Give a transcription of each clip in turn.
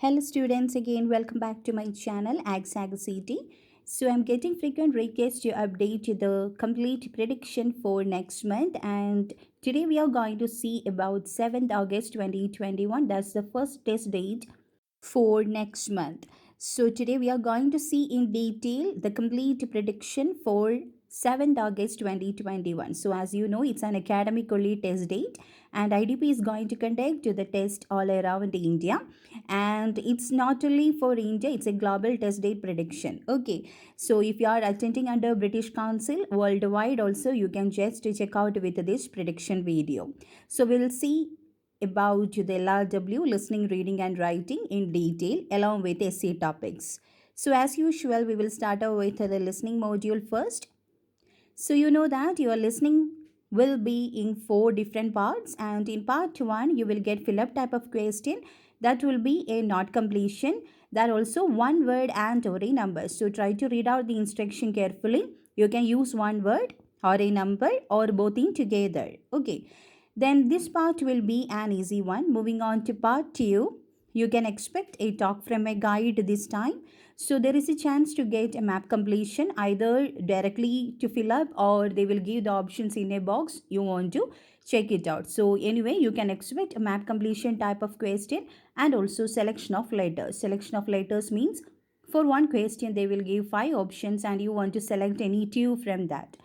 Hello students, again welcome back to my channel AgSagCity. So I'm getting frequent requests to update the complete prediction for next month, and today we are going to see about 7th August 2021. That's the first test date for next month. So today we are going to see in detail the complete prediction for 7th August 2021. So as you know, it's an academic only test date, and IDP is going to conduct the test all around India, and it's not only for India, it's a global test date prediction. Okay, so if you are attending under British Council worldwide also, you can just check out with this prediction video. So we'll see about the LRW, listening, reading, and writing in detail along with essay topics. So, as usual, we will start out with the listening module first. So, you know that your listening will be in four different parts, and in part one, you will get fill up type of question that will be a not completion, that also one word and or a number. So, try to read out the instruction carefully. You can use one word or a number or both in together. Okay, then this part will be an easy one. Moving on to part 2, you can expect a talk from a guide this time. So there is a chance to get a map completion either directly to fill up, or they will give the options in a box you want to check it out. So anyway, you can expect a map completion type of question and also selection of letters. Selection of letters means for one question they will give five options and you want to select any two from that.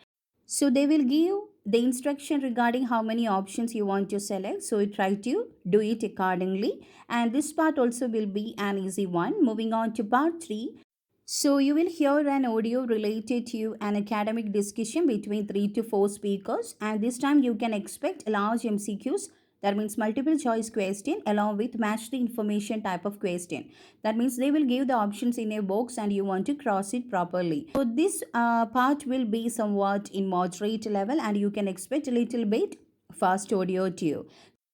So they will give the instruction regarding how many options you want to select. So you try to do it accordingly. And this part also will be an easy one. Moving on to part 3. So you will hear an audio related to an academic discussion between 3 to 4 speakers, and this time you can expect large MCQs, that means multiple choice question, along with match the information type of question. That means they will give the options in a box and you want to cross it properly. So this part will be somewhat in moderate level, and you can expect a little bit fast audio too.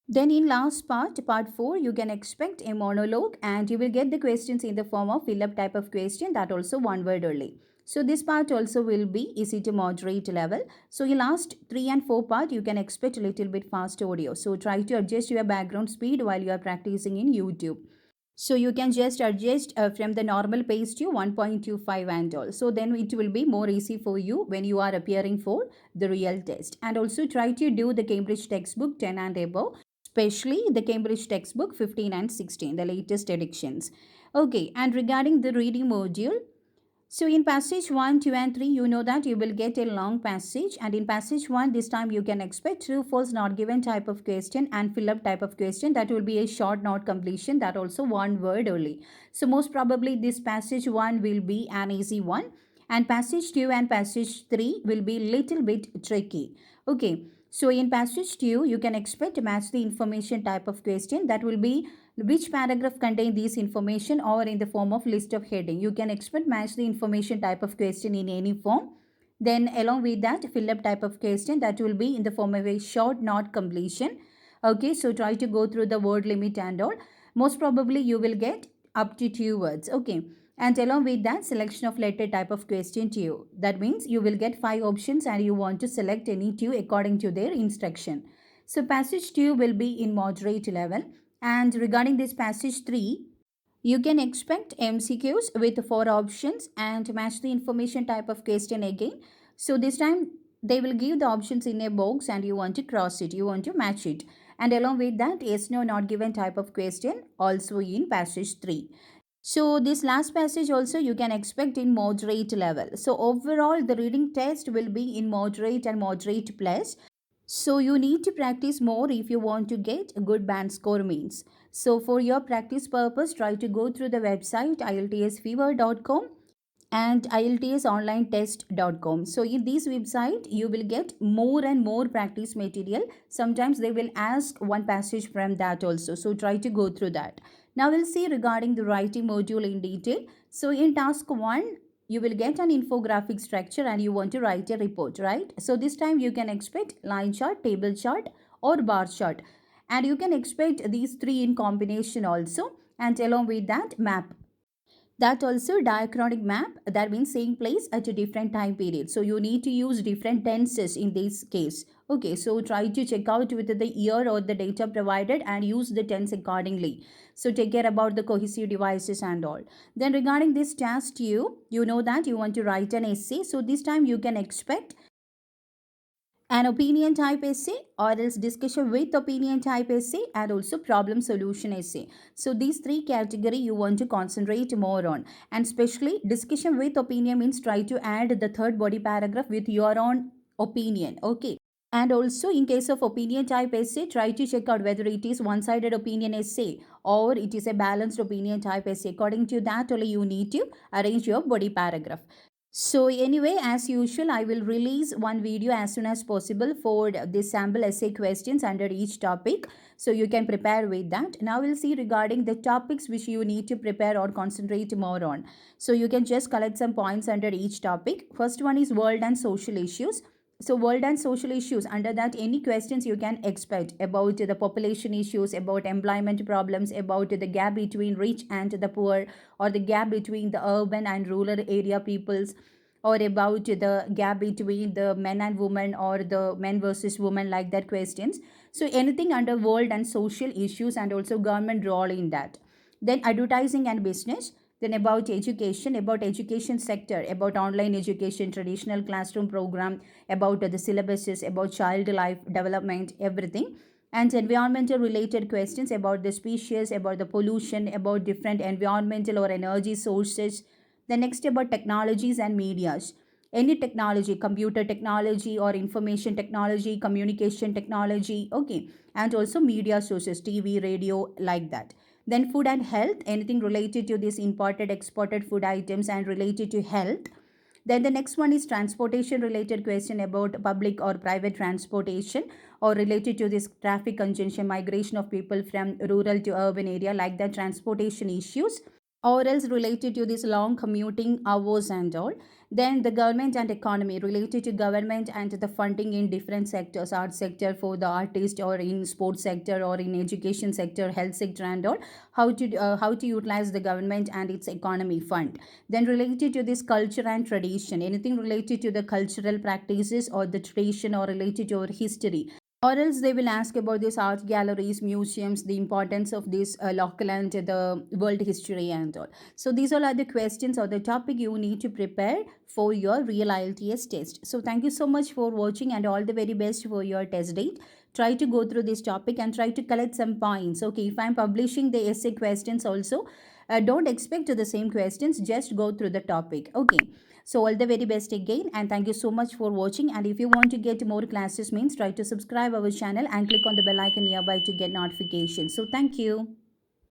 Then in last part 4, you can expect a monologue and you will get the questions in the form of fill up type of question, that also one word only. So this part also will be easy to moderate level. So in last 3 and 4 part, you can expect a little bit fast audio. So try to adjust your background speed while you are practicing in YouTube. So you can just adjust from the normal pace to 1.25 and all. So then it will be more easy for you when you are appearing for the real test. And also try to do the Cambridge textbook 10 and above, especially the Cambridge textbook 15 and 16, the latest editions. Okay, and regarding the reading module, so in passage 1, 2 and 3, you know that you will get a long passage, and in passage 1, this time you can expect true, false, not given type of question and fill up type of question. That will be a short not completion, that also one word only. So most probably this passage 1 will be an easy one, and passage 2 and passage 3 will be little bit tricky. Okay, so in passage 2, you can expect to match the information type of question, that will be which paragraph contain these information or in the form of list of heading. You can expect match the information type of question in any form. Then along with that, fill up type of question, that will be in the form of a short not completion. Okay, so try to go through the word limit and all. Most probably you will get up to 2 words. Okay, and along with that, selection of letter type of question to you. That means you will get 5 options and you want to select any 2 according to their instruction. So passage 2 will be in moderate level. And regarding this passage 3, you can expect MCQs with 4 options and match the information type of question again. So this time they will give the options in a box and you want to cross it, you want to match it. And along with that, yes, no, not given type of question also in passage 3. So this last passage also you can expect in moderate level. So overall the reading test will be in moderate and moderate plus. So you need to practice more if you want to get a good band score means. So for your practice purpose, try to go through the website ieltsfever.com and ieltsonlinetest.com. So in this website, you will get more and more practice material. Sometimes they will ask one passage from that also. So try to go through that. Now we'll see regarding the writing module in detail. So in task 1, you will get an infographic structure and you want to write a report, right? So this time you can expect line chart, table chart or bar chart. And you can expect these 3 in combination also, and along with that map. That also diachronic map, that means same place at a different time period, so you need to use different tenses in this case. Okay, so try to check out with the year or the data provided and use the tense accordingly. So take care about the cohesive devices and all. Then regarding this task, you know that you want to write an essay, so this time you can expect an opinion type essay or else discussion with opinion type essay and also problem solution essay. So these three category you want to concentrate more on, and especially discussion with opinion means try to add the third body paragraph with your own opinion. Okay, and also in case of opinion type essay, try to check out whether it is one sided opinion essay or it is a balanced opinion type essay. According to that only you need to arrange your body paragraph. So anyway, as usual, I will release one video as soon as possible for the sample essay questions under each topic. So you can prepare with that. Now we'll see regarding the topics which you need to prepare or concentrate more on. So you can just collect some points under each topic. First one is world and social issues. So world and social issues, under that any questions you can expect about the population issues, about employment problems, about the gap between rich and the poor, or the gap between the urban and rural area peoples, or about the gap between the men and women or the men versus women, like that questions. So anything under world and social issues and also government role in that. Then advertising and business, then about education sector, about online education, traditional classroom program, about the syllabuses, about child life development, everything. And environmental related questions about the species, about the pollution, about different environmental or energy sources. The next about technologies and medias, any technology, computer technology or information technology, communication technology. Okay, and also media sources, TV, radio, like that. Then food and health, anything related to this imported exported food items and related to health. Then the next one is transportation related question about public or private transportation, or related to this traffic congestion, migration of people from rural to urban area, like that transportation issues, or else related to this long commuting hours and all. Then the government and economy, related to government and the funding in different sectors, art sector for the artist, or in sports sector, or in education sector, health sector and all, how to utilize the government and its economy fund. Then related to this culture and tradition, anything related to the cultural practices or the tradition, or related to our history, or else they will ask about these art galleries, museums, the importance of this local and the world history and all. So these all are the questions or the topic you need to prepare for your real IELTS test. So thank you so much for watching and all the very best for your test date. Try to go through this topic and try to collect some points. Okay, if I'm publishing the essay questions also, don't expect the same questions, just go through the topic. Okay, so all the very best again, and thank you so much for watching. And if you want to get more classes means, try to subscribe our channel and click on the bell icon nearby to get notifications. So thank you.